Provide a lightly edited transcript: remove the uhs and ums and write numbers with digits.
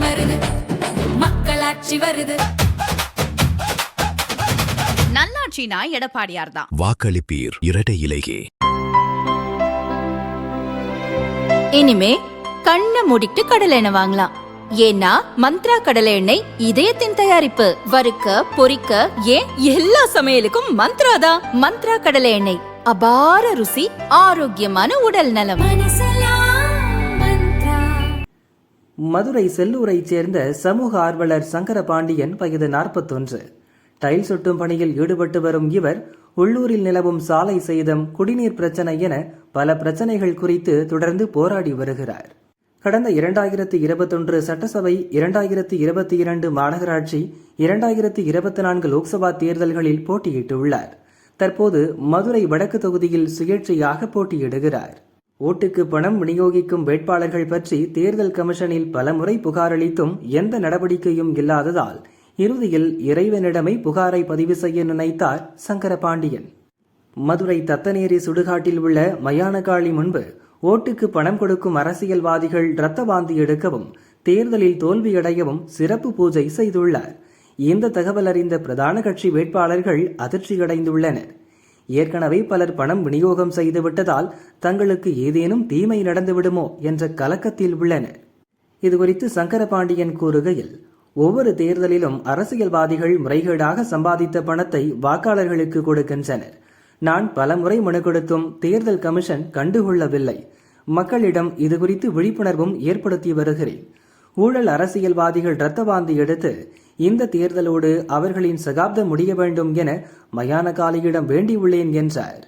மருது மக்களாட்சி வருது. நல்லாட்சினா எடப்பாடியார் தான். வாக்களிப்பீர் இரட்டை இலையே. இனிமே கண்ணை மூடிட்டு கடலை எண்ணெய் வாங்கலாம். ஏன்னா மந்த்ரா கடலை எண்ணெய் இதயத்தின் தயாரிப்பு. வறுக்க பொரிக்க ஏன் எல்லா சமையலுக்கும் மந்த்ரா தான். மந்த்ரா கடலை எண்ணெய், அபார ருசி, ஆரோக்கியமான உடல் நலம். மதுரை செல்லூரைச் சேர்ந்த சமூக ஆர்வலர் சங்கரபாண்டியன் வயது 41. டைல் சுட்டும் பணியில் ஈடுபட்டு வரும் இவர் உள்ளூரில் நிலவும் சாலை சேதம், குடிநீர் பிரச்சனை என பல பிரச்சனைகள் குறித்து தொடர்ந்து போராடி வருகிறார். கடந்த 2021 சட்டசபை, 2022 மாநகராட்சி, 2024 லோக்சபா தேர்தல்களில் போட்டியிட்டுள்ளார். தற்போது மதுரை வடக்கு தொகுதியில் சுயேட்சையாக போட்டியிடுகிறார். ஓட்டுக்கு பணம் விநியோகிக்கும் வேட்பாளர்கள் பற்றி தேர்தல் கமிஷனில் பலமுறை புகாரளித்தும் எந்த நடவடிக்கையும் இல்லாததால் இறுதியில் இறைவனிடமே புகாரை பதிவு செய்ய நினைத்தார் சங்கரபாண்டியன். மதுரை தத்தநேரி சுடுகாட்டில் உள்ள மயானகாளி முன்பு ஓட்டுக்கு பணம் கொடுக்கும் அரசியல்வாதிகள் இரத்த வாந்தி எடுக்கவும் தேர்தலில் தோல்வியடையவும் சிறப்பு பூஜை செய்துள்ளார். இந்த தகவல் அறிந்த பிரதான கட்சி வேட்பாளர்கள் அதிர்ச்சியடைந்துள்ளனர். ஏற்கனவே பலர் பணம் விநியோகம் செய்துவிட்டதால் தங்களுக்கு ஏதேனும் தீமை நடந்துவிடுமோ என்ற கலக்கத்தில் உள்ளனர். இதுகுறித்து சங்கரபாண்டியன் கூறுகையில், ஒவ்வொரு தேர்தலிலும் அரசியல்வாதிகள் முறைகேடாக சம்பாதித்த பணத்தை வாக்காளர்களுக்கு கொடுக்கின்றனர். நான் பலமுறை மனு கொடுத்தும் தேர்தல் கமிஷன் கண்டுகொள்ளவில்லை. மக்களிடம் இதுகுறித்து விழிப்புணர்வும் ஏற்படுத்தி வருகிறேன். ஊழல் அரசியல்வாதிகள் இரத்த வாந்தி எடுத்து இந்த தேர்தலோடு அவர்களின் சகாப்தம் முடிய வேண்டும் என மயானகாளியிடம் வேண்டியுள்ளேன் என்றார்.